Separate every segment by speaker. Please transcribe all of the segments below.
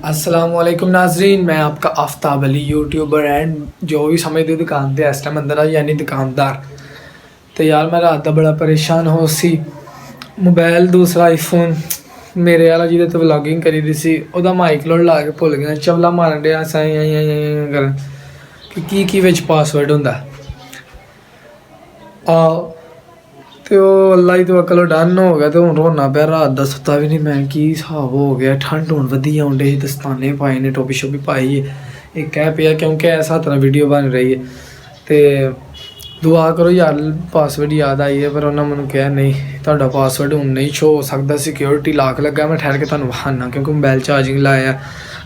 Speaker 1: अस्सलामुअलैकुम नाजरीन, मैं आपका आफ्ताब अली यूट्यूबर एंड जो भी समझते दुकान पर इस टाइम अंदर आ यानी दुकानदार। तो यार मैं रात का बड़ा परेशान हो सी मोबाइल दूसरा आईफोन मेरे वाला जिहदे तो व्लॉगिंग करी दी सी ओहदा माइक लोड ला के भुल गया, चवला मारन दिया कर की विच पासवर्ड हुंदा तो अल्लाह ही तवक्कल डन हो गया। तो हूँ रोना पिया, रात का सुता भी नहीं मैं, की हिसाब हो गया। ठंड हूँ वधी आउंडे दस्ताने पाए ने, टोपी शोपी पाई है, एक कह पिया क्योंकि ऐसा तरह वीडियो बन रही है। तो दुआ करो यार पासवर्ड याद आई है, पर उन्होंने मैंने कहा नहीं ਤੁਹਾਡਾ पासवर्ड हूँ नहीं शो हो सकता, सिक्योरिटी लाक लगा। मैं ठहर के ਤੁਹਾਨੂੰ ਵਹਾਨਾ क्योंकि मोबाइल चार्जिंग लाया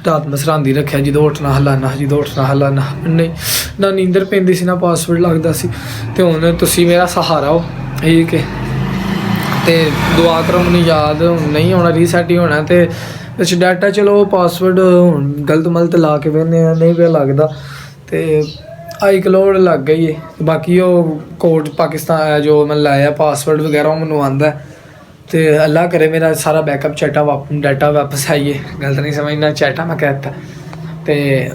Speaker 1: रात मैं सरांदी रखा, जो उठना हलाना जो उठना हलाना नहीं ना नींदर पैंदी सी ना पासवर्ड लगता सी। तो हुण तुसीं मेरा सहारा हो, ठीक है। तो दुआ करो मैनूं याद नहीं होना, रीसैट ही होना। तो बिच डाटा चलो पासवर्ड गलत मलत ला के बहने नहीं पे लगता। तो आई क्लोड लग गई है, बाकी वो कोड पाकिस्तान जो मैं लाया पासवर्ड वगैरह वो मैनूं आंदा। तो अल्लाह करे मेरा सारा बैकअप डाटा वापस आइए, गलत नहीं समझना चाटा मैं कहता। तो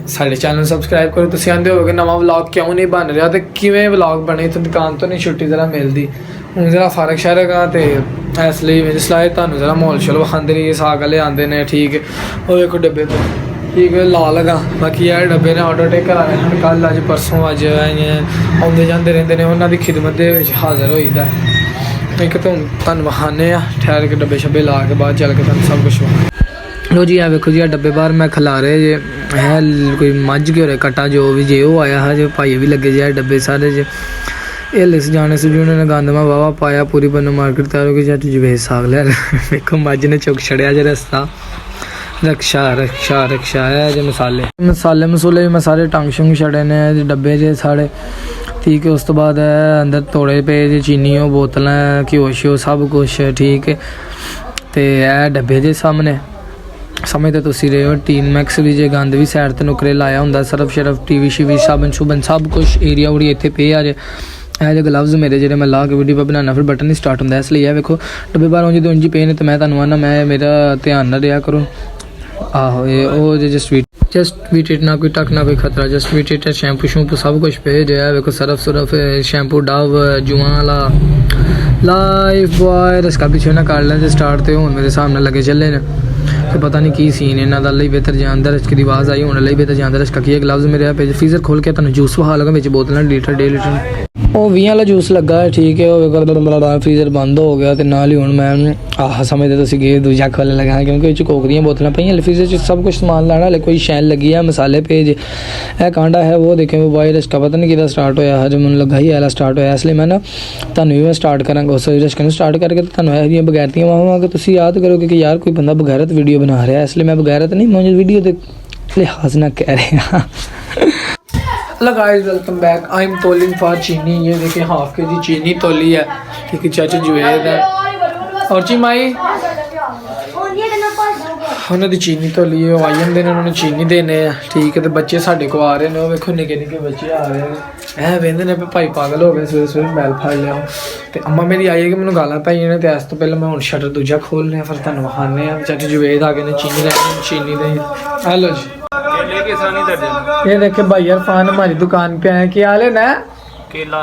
Speaker 1: साढ़े चैनल सबसक्राइब करो। तुम आते हो नवा व्लॉग क्यों नहीं बन रहा, तो किवें व्लॉग बने, तो दुकान तो नहीं छुट्टी जरा मिलती हूँ, जरा फर्क शरक हाँ। तो इसलिए मेरी सलाह तुहानूं जरा माहौल शोल विखांदे रहिए, साग वाले आते हैं, ठीक है। और देखो डब्बे तो ठीक है ला लगा, बाकी यार डब्बे ने ऑटो टेक करा रहे कल अज परसों अज आते जाते रहते हैं, उन्होंने खिदमत के हाजिर होईदा। एक तो तुहानूं विखाने ठहर के डब्बे शब्बे ला के बाद चल के तुहानूं सब कुछ विखा। लो जी आ वेखो जी आ डब्बे बाहर मैं खिलारे जे है कोई मझ के होरे कटा जो भी जे वो आया है, जो भाई भी लगे जे डब्बे सारे जे हिल जाने से भी उन्होंने गंद में वावा पाया, पूरी बनो मार्केट तैयार हो गई। जट जवेज साग लिया वेखो मझ ने चुक छड़िया जे रस्ता रक्षा रक्षा रक्षा है जो मसाले मसूले भी मैं सारे टंग शंग छड़े ने डब्बे जे साढ़े, ठीक है। उस तो बाद अंदर तोड़े पे जे चीनी हो बोतल घ्यो श्यो सब कुछ, ठीक है। तो यह डब्बे जे सामने समझते तुसी रहे हो। टीन मैक्स भी जे गंद भी सैड ते नुकरे लाया होंगे, सरफ शरफ टीवी शीवी साबन शुबन सब कुछ एरिया उड़ी इतने पे आ जे। यह जो ग्लव्स मेरे जो मैं ला के वीडियो पर बनाना फिर बटन नहीं स्टार्ट होंगे, इसलिए यह वेखो डब्बे बाहर उंजी तो पे ने। तो मैं तुहानूं आना मैं मेरा ध्यान ना रहा करो। आहो ये ओ जस्ट वीट इट ना कोई टक ना कोई खतरा, जस्ट वीट इट शैम्पू शूम्पू सब कुछ पे जो है। वेखो सरफ सुरफ शैम्पू डव जुआ लाइफ बॉय रस्का पीछे ना कर लें स्टार्ट। तो हूँ मेरे सामने लगे चले ने, तो पता नहीं की सीन इन्हों का लई बेहतर जान रचके की आवाज़ आई, होने बेहतर जान रचका की ग्लव्स मेरे पे फ्रीजर खोल के तुम जूस विखा लगा, बिच बोतल लीटर 1.5 लीटर वो 20 वाला जूस लगा है, ठीक है। वो फ्रीजर बंद हो गया, तो नाल ही हूँ मैं आह समझते तुम गए दूजा खोलने लगा, क्योंकि कोक दी बोतलें पाई फ्रीजर सब कुछ समान लाना हले कोई शैन लगी है मसाले पेज है कांडा है वो देखें वो बाई रचका पता नहीं कि स्टार्ट होया है, जो मैंने लगा ही आला स्टार्ट होया। इसलिए मैं ना तुहानूं भी मैं स्टार्ट करांगा उस रचके स्टार्ट करके तुहानूं यह जिहियां बगैरतियां वावांगा। तुसीं याद करोगे कि यार कोई बंदा बगैरत वीडियो बना रहा है, इसलिए मैं बगैरत नहीं मुझे वीडियो के लिहाज ना कह रहे। Hello guys welcome back, I am talking for cheeni. ये देखिए हाफ के जी चीनी तोली है, ठीक है। चाचा जुवेद है और जी माई उन्होंने चीनी तोली है, वो आई जंदे उन्होंने चीनी देने हैं, ठीक है। तो बच्चे साढ़े को आ रहे हैं, वेखो निके निके बच्चे आ रहे हैं, ऐ वेंदे ने भाई पागल हो गए सवेरे सवेरे मोबाइल फड़ लिया। तो अम्मा मेरी आई है कि मैंने गालां पाई ने, तो इस तो पहले मैं हूँ शटर दूजा खोलने फिर तुहानूं विखाने। चाचा जुवेद आ गए ने चीनी लैनी चीनी दे। हेलो जी ये देखे भाई इरफान हमारी दुकान पे आए, क्या हाल है ना? केला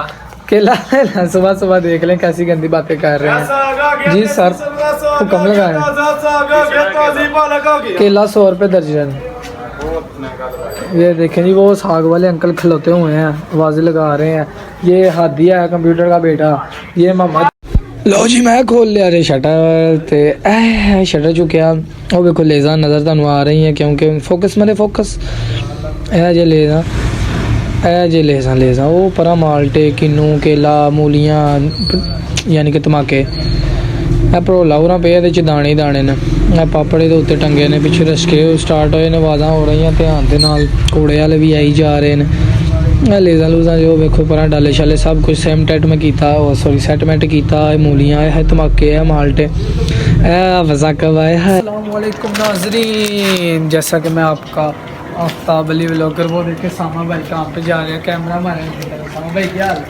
Speaker 1: केला लेना सुबह सुबह देख लें कैसी गंदी बातें कर रहे हैं जी सर। हुक्म लगाए केला 100 रुपये दर्जन। ये देखें जी वो साग वाले अंकल खिलौते हुए हैं, आवाज़ें लगा रहे हैं। ये हादिया है कंप्यूटर का बेटा, ये मोहम्मद। लो जी मैं खोल लिया रे शटर, तो शटर चुकिया वो देखो लेज़ा नज़र तुहानूं आ रही है, क्योंकि फोकस मेरे फोकस ए जे लेज़ा लेज़ा वो परा माल्टे किन्नू केला मूलियाँ यानी कि धमाके भरोला उरा पे दाने ही दाने ने पापड़े के उत्ते टंगे ने, पिछे रशके स्टार्ट होए ने, आवाज़ां हो रही ध्यान के नाल कूड़े वाले भी आई जा रहे हैं। लेज़ा लूज़ा जो वेखो पर डाले शाले सब कुछ सेम टाइट में किया, सॉरी सेटमेंट किया। मूलियाँ है धमाके है माल्टे वज़ाकब आए है। अस्सलाम वालेकुम नाज़रीन, जैसा कि मैं आपका आफ्ताब अली व्लॉगर वो देखे सामा भाई काम पे जा रहे हैं, कैमरा हमारे सामा भाई क्या हाल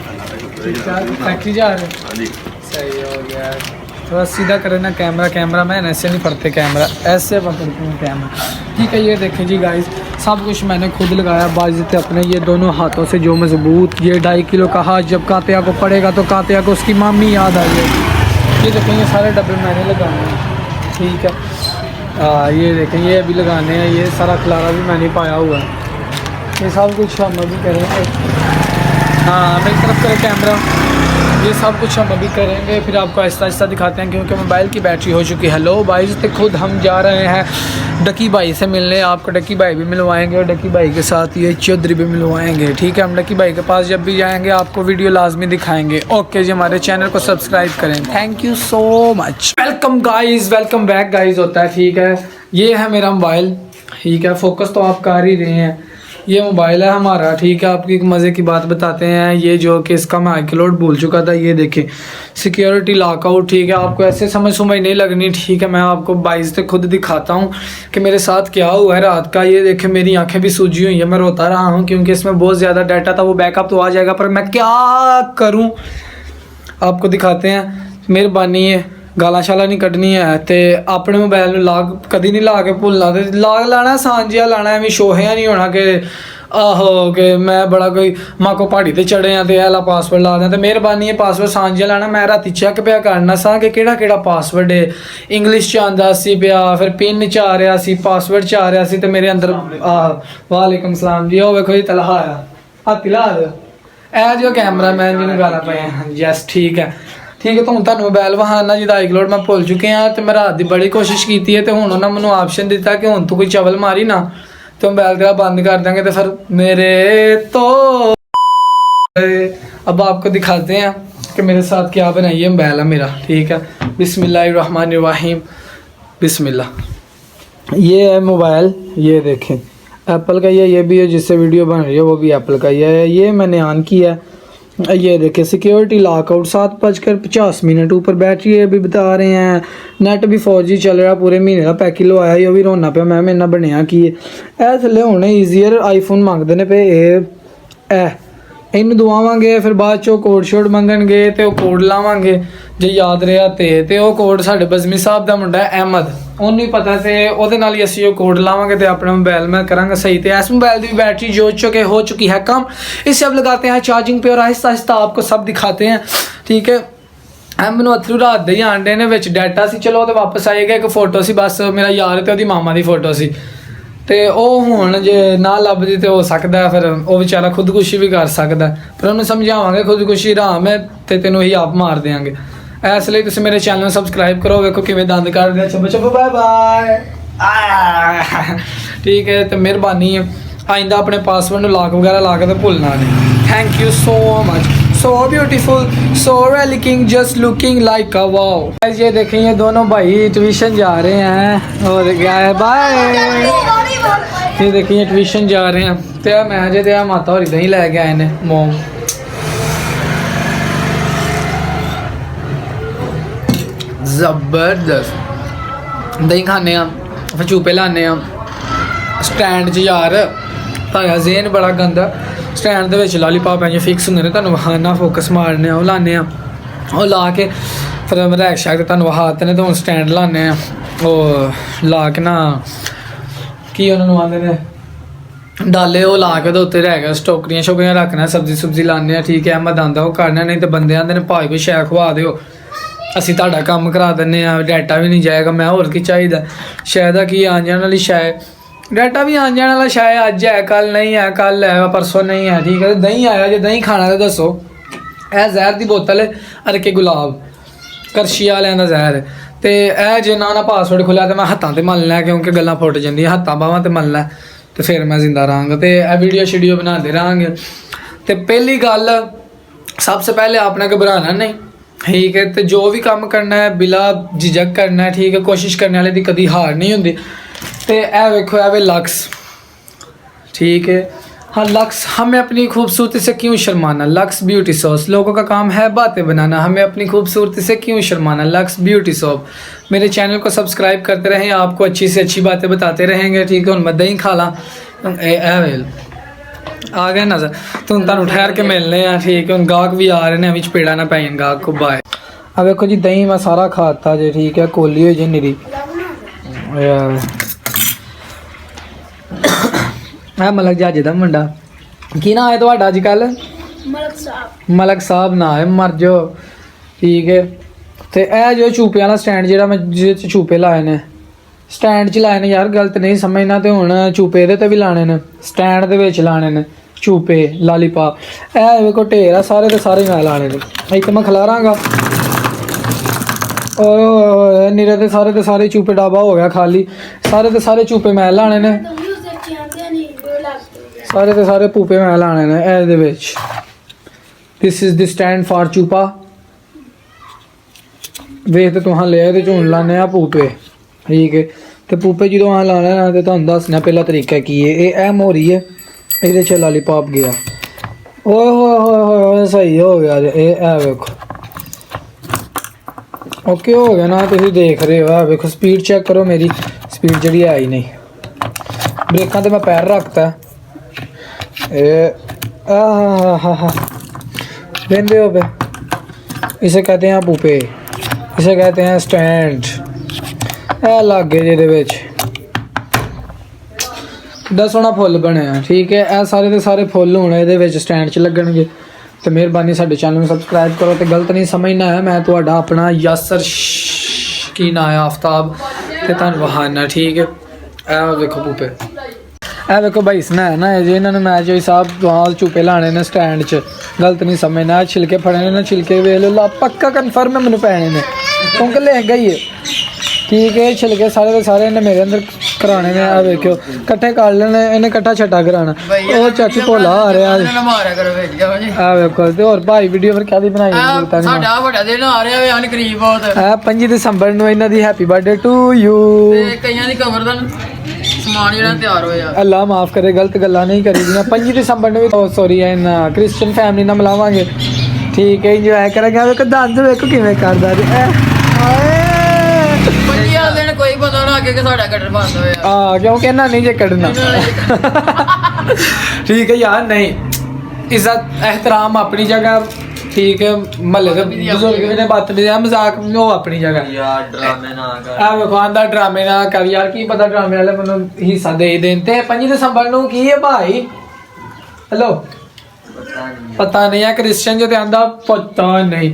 Speaker 1: ठीक ठाक फैक्ट्री जा रहे हैं, सही हो गया। थोड़ा सीधा करें ना कैमरा, कैमरा मैन ऐसे नहीं पड़ते कैमरा, ऐसे पकड़ते हैं कैमरा। ठीक है, ये देखें जी गाइस, सब कुछ मैंने खुद लगाया बाज़ अपने ये दोनों हाथों से, जो मज़बूत। ये 2.5 किलो का हाथ जब कातिया को पड़ेगा तो कातिया को उसकी मामी याद आ जाएगी। ये देखें, ये सारे डब्बे मैंने लगाने हैं। ठीक है, ये देखें, ये अभी लगाने हैं। ये सारा खलारा भी मैंने पाया हुआ है। ये सब कुछ हम अभी करेंगे। हाँ, मेरी तरफ करें कैमरा। ये सब कुछ हम अभी करेंगे, फिर आपको आहिस्ता आहिस्ता दिखाते हैं, क्योंकि मोबाइल की बैटरी हो चुकी है लो। भाई तो खुद हम जा रहे हैं डकी भाई से मिलने। आपको डकी भाई भी मिलवाएंगे और डकी भाई के साथ ये चौधरी भी मिलवाएंगे। ठीक है, हम डकी भाई के पास जब भी जाएंगे आपको वीडियो लाजमी दिखाएंगे। ओके जी, हमारे चैनल को सब्सक्राइब करें। Thank you so much. Welcome guys, welcome back guys होता है। ठीक है, ये है मेरा मोबाइल। ठीक है, फोकस तो आप कर ही रहे हैं। ये मोबाइल है हमारा। ठीक है, आपकी एक मज़े की बात बताते हैं। ये जो कि इसका मैं iCloud भूल चुका था। ये देखें, सिक्योरिटी लॉकआउट। ठीक है, आपको ऐसे समझ नहीं लगनी। ठीक है, मैं आपको बाइज़ से खुद दिखाता हूँ कि मेरे साथ क्या हुआ है रात का। ये देखें, मेरी आंखें भी सूजी हुई हैं, मैं रोता रहा हूँ क्योंकि इसमें बहुत ज़्यादा डाटा था। वो बैकअप तो आ जाएगा, पर मैं क्या करूँ, आपको दिखाते हैं। मेहरबानी है, गाला शाला नहीं कड्डनी है। तो अपने मोबाइल में लाग कभी नहीं ला के भुलना। तो लाग लाना आसान जिहा लाना, एवं शोहिया नहीं होना कि आहो कि मैं बड़ा कोई मां को पहाड़ी ते चढ़े हाँ तो एला पासवर्ड ला दें। तो मेहरबानी है, पासवर्ड आसान जिहा लाना। मैं राती चैक पिया करना सा कि केड़ा पासवर्ड है। इंग्लिश च आंदा सी पिया, फिर पिन च आ रहा सी, पासवर्ड च आ रहा सी। तो मेरे अंदर वालेकुम सलाम जी, ओ वेखो जी तलहा आया हत्थ ला दो। ए जो कैमरा मैन जिन्होंने गाला पाया। यस, ठीक है। ठीक है, तो हूँ तुहानू मोबाइल वहाना जिहदा iCloud मैं भुल चुके हैं। तो मैं रात की बड़ी कोशिश की है, तो हुण उन्होंने मैनू ऑप्शन दिता कि हुण तू कोई चवल मारी ना तो मोबाइल तेरा बंद कर देंगे। तो फिर मेरे तो अब आपको दिखाते हैं कि मेरे साथ क्या बनाइए मोबाइल है मेरा। ठीक है, बिस्मिल्लाहिर्रहमानिर्रहीम, बिस्मिल्लाह। ये है मोबाइल, ये देखें एप्पल का। ये भी है जिससे वीडियो बन रही है, वो भी एप्पल का ही है। ये मैंने ऑन किया। ये देखें, सिक्योरिटी लॉकआउट 7:50 ऊपर बैटरी है, अभी बता रहे हैं। नेट भी 4G चल रहा, पूरे महीने का पैक किलो आया। ये भी रोना पे मैं इन्ना बनया कि ए थले होने ईजीयर आईफोन मंगते ने पे इनू दवावांगे, फिर बाद चो कोड शोड मंगणगे तो कोड लावांगे जे याद रहा तो वो कोड साढ़े बज़मी साहब का मुंडा है अहमद, उन्होंने पता तो वो नाल ही असीं कोड लावांगे तो अपने मोबाइल में करांगे सही। तो इस मोबाइल की बैटरी जो हो चुकी है कम। इसे अब लगाते हैं चार्जिंग पे और आहिस्ता आहिस्ता आपको सब दिखाते हैं। ठीक है, मैनू अथरू रात दे ही आंडे ने विच डाटा सी, चलो तो वापस आएगा। एक फोटो सी बस, मेरा यार तो वो मामा की फोटो सी, तो वह हुण जे ना लभदी तो हो सकता है फिर वो बेचारा खुदकुशी भी कर सकता है, पर उन्हें समझावांगे खुदकुशी हराम है तो तेनों ही आप मार देंगे। इसलिए तुम मेरे चैनल में सबसक्राइब करो, वेखो किवें दंद कर दिया। चुप चुप, बाय बाय। ठीक है, तो मेहरबानी है, आइंदा अपने पासवर्ड लॉक वगैरह ला के तो भूलना नहीं। Thank you so much, so beautiful, so relaxing, just looking like a wow. ये देखें, ये दोनों भाई ट्यूशन जा रहे हैं और क्या है, बाय। ये देखें, ये ट्यूशन जा रहे हैं। तो मैं जे तो माता होरी दही लैके आए ने मोम। जबरदस्त दही खाने, फिर चूपे लाने स्टैंड च यार। ताया जेन बड़ा गंदा स्टैंड के लॉलीपॉप जो फिक्स होंगे ने, तुहानू वहाना फोकस मारने वो लाने वो ला के फिर रैक शैक तुहानू वहाते ने। तो हम स्टैंड लाने वो ला के ना की उन्होंने आते ने डाले वो ला के तो उत्ते रह गया टोकरियां शोकरियां रखना, सब्जी सुब्जी लाने। ठीक है, मैं आंदा वो करना, नहीं तो बंदे आते ने भाई कोई शै खवा दो, असी तुहाडा काम करा दें, डाटा भी नहीं जाएगा। मैं होर की चाहिए शायद की आन जाने वाली शाय, डाटा भी आन जाने वाला शायद अज है कल नहीं है, कल है परसों नहीं है। ठीक है, दही आया जो दही खाना तो दसो। यह जहर की बोतल है, अरके गुलाब करशी वाले का जहर है। तो यह जे ना पासवर्ड खुलिया तो मैं हत्थों से मलना, क्योंकि गल्लां फुट जांदियां, हत्थां बाहां ते मलना तो फिर मैं जिंदा रहांगा। तो यह वीडियो शीडियो बनाते रहांगे। तो पहली गल, सबसे पहले आपने घबराना नहीं। ठीक है, तो जो भी काम करना है बिला झिझक करना है। ठीक है, कोशिश करने वाले की कभी हार नहीं होंगी। तो यह वेखो है लक्स। ठीक है, हाँ लक्स, हमें अपनी खूबसूरती से क्यों शर्माना। लक्स ब्यूटी सॉस, लोगों का काम है बातें बनाना, हमें अपनी खूबसूरती से क्यों शर्माना। Lux beauty soap. मेरे चैनल को सब्सक्राइब करते रहें, आपको अच्छी से अच्छी बातें बताते रहेंगे। ठीक है, मैं दही खा ला आ गए नजर तो तुम ठहर के मिलने हैं। ठीक है, गाहक भी आ रहे हैं, चपेड़ा ना पाइन गाहक को। बाय। अब देखो जी दही मैं सारा खाता जी, ठीक है, कोली हो जी निरी मलक जाजे का मुंडा की ना है ਤੁਹਾਡਾ ਅੱਜ ਕੱਲ ਮਲਕ ਸਾਹਿਬ ਨਾ ਹੈ ਮਰ ਜੋ ਠੀਕ ਹੈ। ਤੇ ਇਹ ਜੋ ਚੂਪੇ ਵਾਲਾ ਸਟੈਂਡ ਜਿਹੜਾ ਮੈਂ ਜਿਹਦੇ ਚ ਚੂਪੇ ਲਾਏ ਨੇ ਸਟੈਂਡ 'ਚ ਲਾਏ ਨੇ ਯਾਰ, ਗਲਤ ਨਹੀਂ ਸਮਝਣਾ। ਤੇ ਹੁਣ ਚੂਪੇ ਇਹਦੇ ਤੇ ਵੀ ਲਾਣੇ ਨੇ, ਸਟੈਂਡ ਦੇ ਵਿੱਚ ਲਾਣੇ ਨੇ ਚੂਪੇ ਲਾਲੀਪਾਪ। ਇਹ ਵੇਖੋ ਢੇਰ ਆ ਸਾਰੇ ਦੇ ਸਾਰੇ ਮੈਂ ਲਾਣੇ ਨੇ, ਇੱਕ ਮੈਂ ਖਿਲਾਰਾਂਗਾ। ਓਏ ਨੀਰੇ ਦੇ ਸਾਰੇ ਚੂਪੇ ਡਾਬਾ ਹੋ ਗਿਆ ਖਾਲੀ, ਸਾਰੇ ਦੇ ਸਾਰੇ ਚੂਪੇ ਮੈਂ ਲਾਣੇ ਨੇ, ਸਾਰੇ ਦੇ ਸਾਰੇ ਪੂਪੇ ਮੈਂ ਲਾਣੇ ਨੇ ਇਹਦੇ ਵਿੱਚ। This is the stand for ਚੂਪਾ। ਵੇਖ ਤੇ ਤੁਹਾਂ ਲਿਆ ਇਹਦੇ 'ਚ ਹੁਣ ਲਾਣੇ ਆ ਪੂਪੇ, ਠੀਕ ਹੈ। ਤੇ ਪੂਪੇ ਜਦੋਂ ਆ ਲਾਣਾ ਨਾ ਤੇ ਤੁਹਾਨੂੰ ਦੱਸਣਾ ਪਹਿਲਾ ਤਰੀਕਾ ਕੀ ਹੈ। ਇਹ ਮੋਰੀ ਹੈ, ਇਹਦੇ 'ਚ ਲਾਲੀਪਾਪ ਗਿਆ। ਓਏ ਹੋਏ ਹੋਏ ਹੋਏ ਸਹੀ ਹੋ ਗਿਆ ਇਹ ਵੇਖੋ ਓਕੇ ਹੋ ਗਿਆ ਨਾ। ਤੁਸੀਂ ਦੇਖ ਰਹੇ ਹੋ, ਵੇਖੋ ਸਪੀਡ ਚੈੱਕ ਕਰੋ, ਮੇਰੀ ਸਪੀਡ ਜਿਹੜੀ ਆਈ ਨਹੀਂ। ब्रेक तो मैं पैर रखता लेंदे हो पे। इसे कहते हैं पूपे, इसे कहते हैं स्टैंड। ए लागे जिहदे विच दा सोहना फुल बने, ठीक है। ए सारे दे सारे फुल हुण इहदे विच स्टैंड च लगणगे। तो मेहरबानी साडे चैनल में सबसक्राइब करो। तो गलत नहीं समझना है, मैं तुहाडा अपना यासर की ना है आफ्ताब ते तुहानूं वहाना, ठीक है। ए देखो पूपे, ए देखो भाई इसना है ना जी, इन्होंने मैच जो साहब वहाँ चूपे लाने ने स्टैंड च। गलत नहीं समझना, छिलके फड़ने ने, छिलके वे लो पक्का कन्फर्म है, मैंने पैने ने क्योंकि लहंगा ही है, ठीक है। छिलके सारे के सारे इन्हें मेरे अंदर कराने ने। आ देखो कट्ठे कर लेने, इन्हें कट्ठा छट्टा कराना। ओ चाची भोला आ रहा है, आ देखो। ते और भाई वीडियो फिर क्या दी बनाई साडा बड़ा दिन आ रहा है, अन करीब बहुत है 5 दिसंबर ਨੂੰ ਇਹਨਾਂ ਦੀ हैप्पी बर्थडे टू यू। ਤੇ ਕਈਆਂ ਦੀ ਕਬਰ ਦਾ ਸਮਾਨ ਜਿਹੜਾ ਤਿਆਰ ਹੋਇਆ, ਅੱਲਾ ਮਾਫ ਕਰੇ, ਗਲਤ ਗੱਲਾਂ ਨਹੀਂ ਕਰੀਦੀਆਂ। 5 ਦਿਸੰਬਰ ਨੂੰ ਵੀ ਸੌਰੀ ਹੈ ਨਾ ਕ੍ਰਿਸਚੀਅਨ ਫੈਮਿਲੀ ਨਾਲ ਮਿਲਾਵਾਂਗੇ, ਠੀਕ ਹੈ। ਇੰਜੋਏ ਕਰਾਂਗੇ। ਵੇਖੋ ਦੰਦ ਵੇਖੋ ਕਿਵੇਂ ਕਰਦਾ ਜੀ। ਹਾਏ दिन कोई पता ना आगे कि साडा कटर बंद होया। हां क्योंकि ना नहीं जे कटना ठीक है यार। नहीं इज्जत एहतराम अपनी जगह, ठीक है। महल्ले के बुजुर्ग ने बात भी मजाक वो अपनी जगह यार। ड्रामे ना कर, आ देखो आंदा ड्रामे ना कर यार। की पता ड्रामे वाले मनु हिस्सा दे देन। ते 5 दिसंबर ਨੂੰ ਕੀ ਹੈ भाई? हेलो पता नहीं है क्रिश्चियन जो आंदा पता नहीं।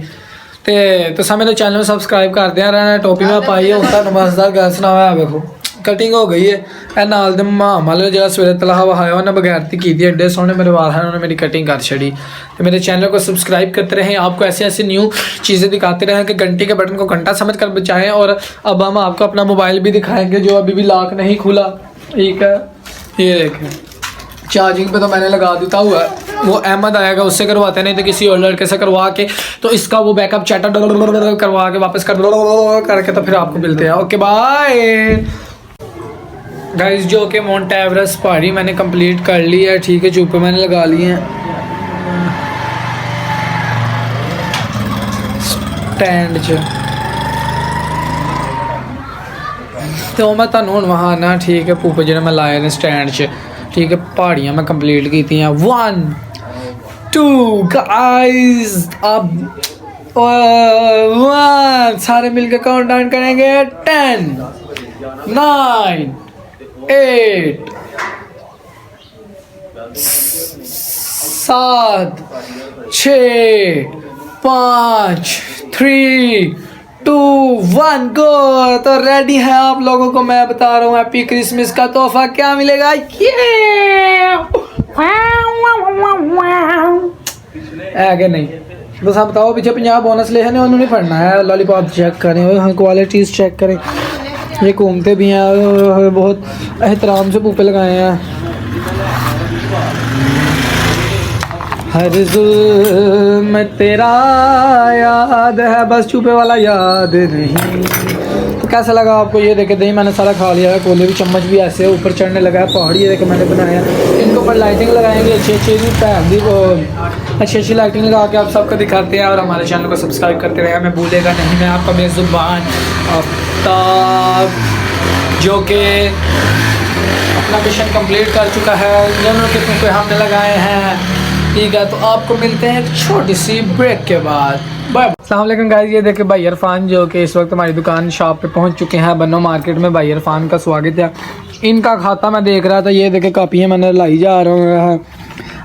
Speaker 1: तो मेरे चैनल में सबसक्राइब कर दिया रहना। टोपी में पाई है, उनका नमस्कार गल सुना हुआ है। देखो कटिंग हो गई है। ए नाल दे माम वाले जो सवेरे तलाह वहाया उन्हें बगैर की एडे सोहने मेरे वाल हैं, उन्होंने मेरी कटिंग कर छड़ी। तो मेरे चैनल को सब्सक्राइब करते रहें, आपको ऐसी ऐसी न्यू चीज़ें दिखाते रहें कि घंटी के बटन को घंटा समझ कर बचाएँ। और अब हम आपको अपना मोबाइल भी दिखाएँगे जो अभी भी लॉक नहीं खुला, ठीक है। ये देखें चार्जिंग पे तो मैंने लगा देता हुआ है, वो अहमद आएगा उससे करवाते, नहीं तो किसी और लड़के से करवा के तो इसका वो बैकअप चैटर करवा के वापस करके तो फिर आपको मिलते हैं। Okay bye guys. जो कि माउंट एवरेस्ट पहाड़ी मैंने कंप्लीट कर ली है, ठीक है। चूपे मैंने लगा लिए हैं स्टैंड च। तो मैं तुहानूं हुण वहां ना, ठीक है। पूपे जिहड़े मैं लाए ने स्टैंड च, ठीक है। पहाड़ियाँ मैं कंप्लीट की थी। 1 2 गाइस। अब 1 सारे मिलकर काउंट डाउन करेंगे। 10 9 8 7 6 5 3 2 1 गो। तो रेडी है आप लोगों को मैं बता रहा हूँ हैप्पी क्रिसमस का तोहफा क्या मिलेगा। है कि नहीं? बस आप बताओ। पीछे 50 बोनस ले हैं, उन्होंने नहीं पढ़ना है। लॉलीपॉप चेक करें, क्वालिटीज़ चेक करें। ये घूमते भी हैं, बहुत एहतराम से पूपे लगाए हैं। हर जुल्म तेरा याद है, बस चूपे वाला याद नहीं। तो कैसा लगा आपको? ये देखे दही मैंने सारा खा लिया है। कोले भी चम्मच भी ऐसे ऊपर चढ़ने लगा है। पहाड़ी ये देखे मैंने बनाया। इनको ऊपर लाइटिंग लगाएंगे अच्छी अच्छी भी अच्छी अच्छी लाइटिंग लगा के आप सबको दिखाते हैं। और हमारे चैनल को सब्सक्राइब करते रहे, हमें भूलेगा नहीं। मैं आपका बेजुबान आफ्ताब जो कि अपना मिशन कंप्लीट कर चुका है। दोनों के पे हमने लगाए हैं, ठीक है। तो आपको मिलते हैं एक छोटी सी ब्रेक के बाद। बाय। अस्सलाम गाइस, ये देखे भाई इरफान जो कि इस वक्त हमारी दुकान शॉप पे पहुंच चुके हैं बन्नो मार्केट में। भाई इरफान का स्वागत है। इनका खाता मैं देख रहा था, ये देखे कापियाँ मैंने लाई जा रहा हूँ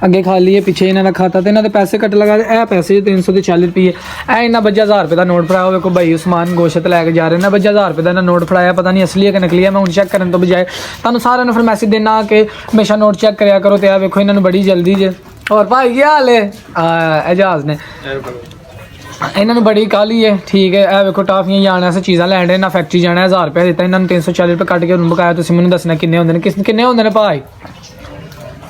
Speaker 1: अगे खाली है, पिछे इन्होंने खाता था, इन्होंने पैसे कट लगा ए पैसे 340 रुपये ए इन्ना बज्जा 1000 रुपये का नोट फड़ाया हुआ। भाई उस्मान गोशत लैके जा रहे हैं ना, बज्जा 1000 रुपये का नोट फड़ाया, पता नहीं असली है कि नकली है। मैं हूँ चेक करने तो बजाए तुम सारे ने फिर मैसेज देना कि हमेशा नोट चेक कराया करो। तो वेखो इन्होंने बड़ी जल्दी जे। और भाई क्या हाल है एजाज ने, इन्होंने बड़ी काली है। ठीक है, ए वेखो टाफियाँ जाने से चीज़ा लैंड ना फैक्ट्री जाना 1000 रुपया दिता इन्होंने, 340 रुपये कट के उन्होंने बकाया। तुम मैंने दसना किन्ने होंगे किन्ने होंगे भाई?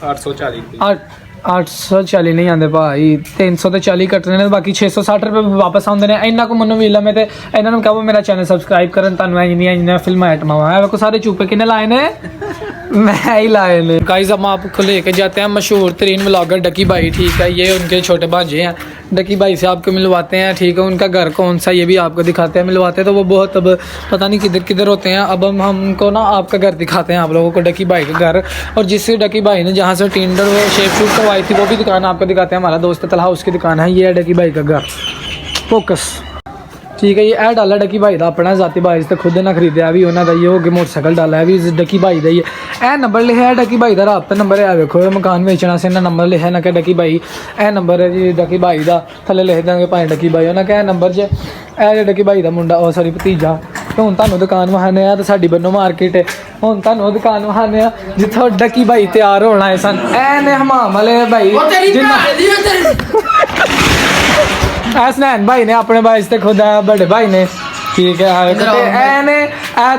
Speaker 1: 840 नहीं आते भाई, 340 कटने ने, बाकी 660 रुपये वापस आते हैं। इन्ना को मनो मिला मैं तो इन्होंने कहो मेरा चैनल सबसक्राइब करन, तुम फिल्म आइटम है सारे चूपे किन्ने लाए ने मैं ही लाए ने। गाइस हम आपको लेके जाते हैं मशहूर तरीन व्लॉगर डकी भाई। ठीक है, ये उनके छोटे भांजे हैं। डकी भाई से आपको मिलवाते हैं। ठीक है, उनका घर कौन सा ये भी आपको दिखाते हैं, मिलवाते हैं। तो वो बहुत अब पता नहीं किधर किधर होते हैं। अब हमको ना आपका घर दिखाते हैं आप लोगों को, डकी भाई का घर। और जिससे डकी भाई ने जहाँ से टिंडर वो शेप शूट करवाई थी वो भी दुकान आपको दिखाते हैं। हमारा दोस्त तलहा उसकी दुकान है। ये है डकी भाई का घर। फोकस ठीक है, ये ए डाला डकी भाई का अपना जाती भाई से खुद ना खरीदा भी उन्होंने, ये हो गया मोटरसाइकिल डाला है भी डकी भाई का ही है। नंबर लिखा है डकी भाई का, राबता नंबर है देखो, मकान बेचना से इन्हें नंबर लिखा ना कि डकी भाई ए नंबर है जी डकी भाई का, थले लिख देंगे भाई डकी भाई उन्हें क्या नंबर ज ए डकी भाई का मुंडा और सॉरी भतीजा। तो हूँ तुम दुकान वहाने तो साड़ी बन्नो मार्केट है, हूँ तुम दुकान वहाने जिथों डकी भाई तैयार होना है सन ए ने हमाम वाले भाई हसनैन भाई ने अपने भाई से खुद है बड़े भाई ने। ठीक है,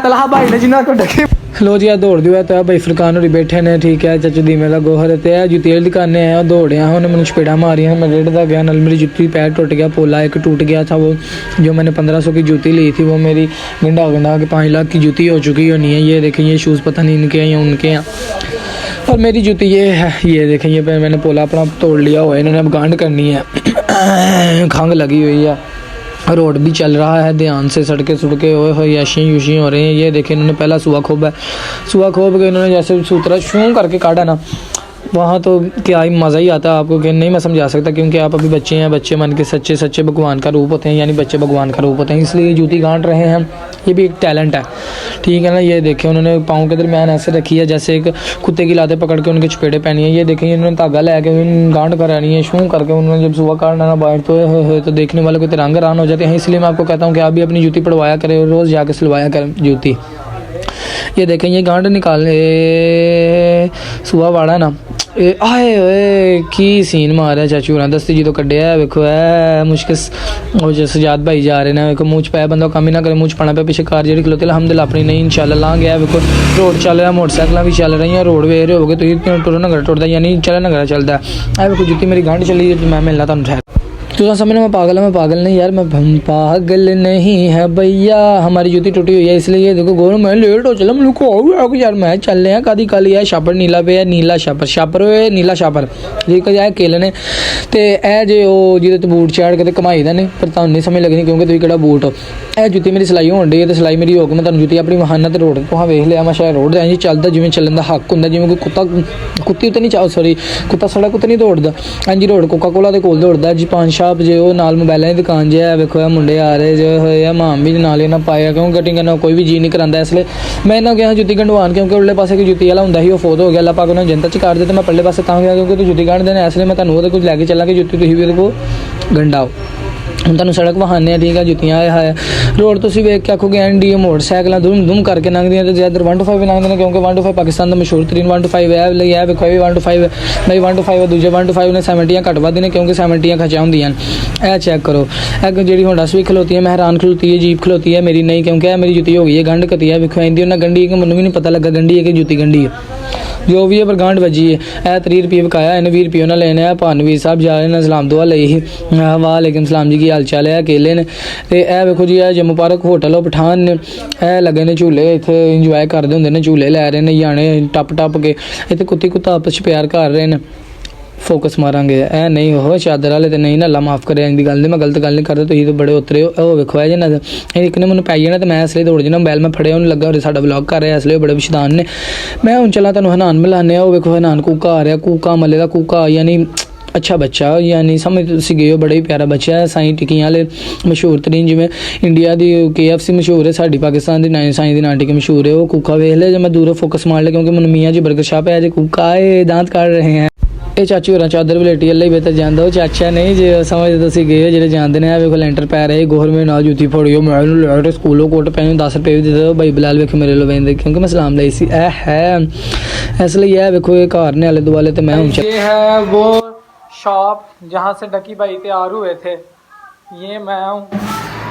Speaker 1: तलहा भाई ने जिन्होंने को डके लो जी दौड़ दिया तो भाई फुरकान होरी बैठे ने। ठीक है, चाचू दी मेरा गोहर तो जुत्ती वाली दुकानें हैं दौड़िया उन्हें मैंने चपेड़ा मारिया, मैं रेड़ता गया नल मेरी जुत्ती पैर टूट गया, पोला एक टूट गया था। वो जो मैंने 1500 की जूती ली थी वो मेरी गंडा गंडा के 5 लाख की जूती हो चुकी होनी है। ये देखें ये शूज़ पता नहीं इनके हैं या उनके हैं। और मेरी जूती ये है, ये देखें ये मैंने पोला अपना तोड़ लिया हुआ है। इन्होंने अब गांड करनी है, खंघ लगी हुई है, रोड भी चल रहा है ध्यान से, सड़के सुड़के ओए हो याशियाँ यूशियाँ हो रही हैं। ये देखें इन्होंने पहला सुआ खोबा है, सुआ खोब के इन्होंने जैसे सूत्रा शूँ करके काटा ना, वहाँ तो क्या ही मज़ा ही आता है आपको कि नहीं मैं समझा सकता, क्योंकि आप अभी बच्चे हैं, बच्चे मन के सच्चे सच्चे भगवान का रूप होते हैं, यानी बच्चे भगवान का रूप होते हैं, इसलिए जूती गांठ रहे हैं। ये भी एक टैलेंट है। ठीक है ना, ये देखें उन्होंने पाँव के दरमियान ऐसे रखी है जैसे एक कुत्ते की लाते पकड़ के उनके चपेड़े पहनी है। ये देखें इन्होंने धागा लेके गांठ करानी है, शूँ करके उन्होंने जब सुबह काटना ना बाहर तो देखने वाले को तिरंग रान हो जाते हैं। इसलिए मैं आपको कहता हूँ कि आप भी अपनी जूती पड़वाया करें, रोज़ जाके सिलवाया करें जूती। ये देखें ये गांठ निकालने सुबह वाड़ा ना आए ओए की सीन मारा चाचू ना दस्ती जी तो कड्डिया है। वेखो है मुश्किल वो जो सजाद भाई जा रहे हैं, वेखो मूँछ पै बंदा काम ही ना करे, मूँछ पाना पे पीछे कार जी खलोते अलहमदुलिल्लाह अपनी नहीं इंशाल्लाह ला गया। वेखो रोड चल रहा है, मोटरसाइकिल भी चल रही हैं, रोड वे रहे हो गए तो टुरो नगर टुरता यानी चला नगर चलता है। वेखो जुत्ती मेरी गांठ चली मैं मिलना तुम ठहर तो समझना मैं पागल है, मैं पागल नहीं यार, मैं पागल नहीं है भैया। हमारी जूती टूटी हुई है इसलिए ये देखो गोर मैं लेट हो चला मैं को यार मैं चल रहे हैं कादी काली है छापर नीला पे है नीला छापर छापर है नीला छापर जी को जाए केलने तो ए जे वो जिद बूट चाड़ के कमाई का नहीं पर तुम नहीं समझ लगनी क्योंकि तुम कि बूट हो। ए जुत्ती मेरी सिलाई होन डी है तो सिलाई मेरी होगी मैं तुम जुत्ती अपनी वहाना तो रोड तो वेख लिया मैं शायद रोड जी चलता जिमें चलन का हक होंगे जिमें कोई कुत्ता कुत्ती उत्ते नहीं सॉरी कुत्ता सड़ा कुत्ता नहीं दौड़ता। हाँ जी रोड कोका कोला के कोल दौड़ता जी पान शाप जो नाल मोबाइलों की दुकान जो है वेखो मुंडे आ रहे जो है माम भी नाल ना पाया क्योंकि कटिंग करना कोई भी जी नहीं कराता। इसलिए मैं इन्होंने गया जुत्ती गंढवान क्योंकि उरले पासे की जुत्ती वाला होंगे ही वो फोत हो गया अल्लाह पाक उन्होंने जनता च कर दिया तो मैं पल्ले पासे गया क्योंकि तू जुत्ती गंढ देना इसलिए मैं तुम्हें कुछ लैके चला कि जुत्ती तुम भी को गंढाओ हम तुम सड़क वहाने ठीक है जुत्तियाँ है रोड तुम वेख के आखोगे एन डी मोटरसाइकिल धूम धूम करके लंघदियाँ तो ज्यादा 125 भी लंघते हैं क्योंकि 125 पाकिस्तान का मशहूर तरीन 125 है वेखो भी 125 भाई 125 दूजे 125 ने 70 घट वध ने क्योंकि 70 खचा होंगे ए चेक करो जी होंडा भी खलोती है महरान खलोती है जीप खलोती है मेरी नहीं क्योंकि मेरी जुत्ती हो गई है गंढ कती है वेखो आँदी उन्हें गंढी कि मैंने भी नहीं पता लगा गंढी है कि जुत्ती गंढी है जो भी है पर गांठ बजी है। ए 30 रुपये बकाया इन्हें 20 रुपये उन्हें लेने हैं भानवीर साहब जा रहे हैं सलाम दुआ ली ही वालेकुम सलाम जी की हाल चाल है अकेले ने तो ए वेखो जी है जम्मू पार्क होटल हो पठान ने ए लगे ने झूले इतने इंजॉय करते होंगे ने झूले लै रहे हैं जाने टप टप के इतने कुत्ती कुत्ता आपस प्यार कर रहे हैं फोकस मारांगे ए नहीं हो चादर वाले तो नहीं ना अल्लाह माफ़ करे इनकी गल नहीं मैं गलत गल नहीं करता तुम तो बड़े उतरे हो वेखो है जिन्हें एक ने मैंने पाई जाना तो मैं इसलिए दौड़ जाना मोबाइल में फड़े उन्हें लगा साडा व्लॉग कर रहा इसलिए बड़े विशदान ने मैं हूँ चला तुम हनान मिलाने वो वेखो हनान कूका आ रहा कूका मले का कूका यानी अच्छा बच्चा यानी समझ तुसीं गए हो बड़ा ही प्यारा बच्चा है साईं टिक्कियां वाले मशहूर तरीन जिवें इंडिया दी KFC मशहूर है साडी पाकिस्तान दी साईं दी नान टिक्की मशहूर है वो कूका वेख ले जब मैं दूरों फोकस मार लिया क्योंकि मैनूं मियाँ जी बर्गर शॉप है जो कूका आए दांत काट रहे हैं ये चाची होर चादर वलेटी अल्लाह ही बेहतर जानदा चाचा नहीं जे समझ तुसीं गए हो जेह्ड़े जानदे ने वेखो लैंटर पै रहे गौरमेंट नाल जूती फोड़ियो मैं लैट स्कूलों कोट पैन 10 रुपये भी दे दो भाई बिलाल वेखो मेरे लो वेंदे क्योंकि मैं सलाम लाई सी ए है इसलिए है वेखो ये घर ने आले दुआले तो मैं हूं ये है वो शॉप जहाँ से डकी भाई तैयार हुए थे ये मैं हूँ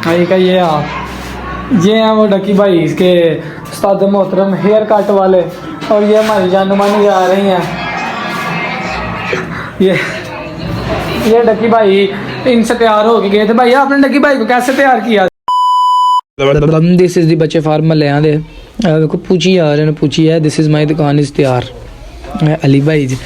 Speaker 1: भाई का ये आप ये हैं वो डकी भाई इसके उस्ताद मोहतरम हेयर कट वाले और ये हमारी जानमानी जा रही हैं ये डकी भाई इनसे तैयार हो गए थे भाई आपने डकी भाई को कैसे तैयार किया दिस इज दी बच्चे फार्म महलियां दे देखो पूछी आ रहे ने पूछी है दिस इज माई दुकान इज तैयार अली भाई जी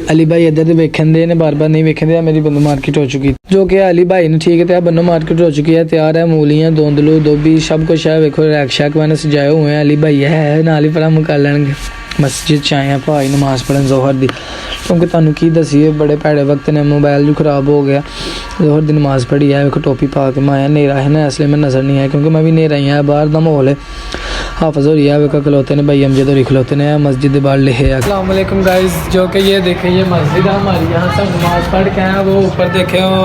Speaker 1: अली भाई इधर वेखन दे ने बार बार नहीं वेखन दे मेरी बंदो मार्केट हो चुकी जो कि अली भाई ने ठीक है बंदो मार्केट हो चुकी है तैयार है मूलियां धुंधलू धोबी सब कुछ है वेखो रैक शैक मैंने सजाए हुए हैं अली भाई है नाल ही परा मुका लेंगे मस्जिद च आए हैं भाई नमाज पढ़न जोहर दी क्योंकि तुहानू की दसीए बड़े भैड़े वक्त ने मोबाइल भी खराब हो गया जोहर दी नमाज पढ़ी है वेखो टोपी पा के मैं आया नेरा है ना इसलिए मैं नज़र नहीं आया क्योंकि मैं भी नेरा ही है बाहर दा माहौल है हाफिज़ होरी है वेखो खलोते ने भाई अमजद होरी खलोते ने मस्जिद के बाहर लिखे है अस्सलाम वालेकुम गाइस जो कि ये देखें ये मस्जिद है हमारी यहाँ सब नमाज पढ़ के आए वो ऊपर देखे वो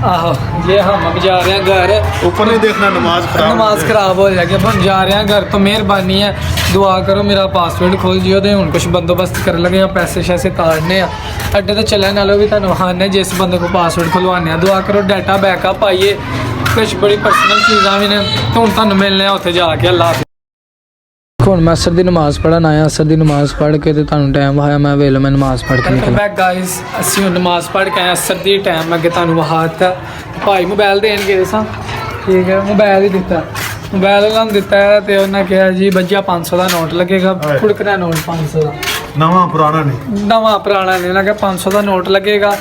Speaker 1: आहो ये हम अब जा रहे हैं घर
Speaker 2: ऊपर नहीं देखना नमाज
Speaker 1: खराब हो जाएगी अब हम जा रहे हैं घर तो मेहरबानी है दुआ करो मेरा पासवर्ड खोल जियो दे हुण कुछ बंदोबस्त कर लगे या पैसे शैसे तारने अड्डे तो चलने नालों भी तुहानू वहाने जिस बंदे को पासवर्ड खुलवाने दुआ करो डाटा बैकअप आइए कुछ बड़ी पर्सनल चीज़ां भी ने तो हुण तुहानू मिलने उत्थे जाके अल्लाह हुण मैं असर दी नमाज पढ़न आया असर दी नमाज पढ़ के तो तुहानू टाइम आया मैं वेलो मैं नमाज पढ़ के निकल बैक गाइस असीं नमाज पढ़ के आए असर दी टाइम अगे तुहानू वहात भाई मोबाइल देन गए सा ठीक है मोबाइल ही दिता मोबाइल उन्होंने दिता है तो उन्हें कहा जी भैया 500 का नोट लगेगा फुड़कना नोट 500 का
Speaker 2: नवा पुराना नहीं
Speaker 1: उन्हें कहा 500 का नोट लगेगा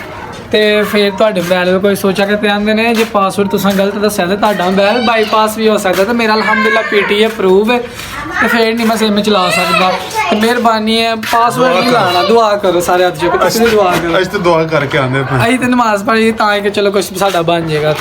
Speaker 1: तो फिर तुहाडे मोबाइल में कोई सोचा कि आंदे ने जो पासवर्ड तुसां गलत दस्सिया तो तुहाडा मोबाइल बाईपास भी हो सकता तो मेरा अल्हम्दुलिल्लाह PTE अप्रूव है तो फिर नहीं मैं सिम चला सकता तो मेहरबानी है पासवर्ड नहीं लाना दुआ करो सारे हथ जो दुआ करो
Speaker 2: दुआ करके आंदे
Speaker 1: असीं तो नमाज पढ़ी तां कि चलो कुछ साडा बन जाएगा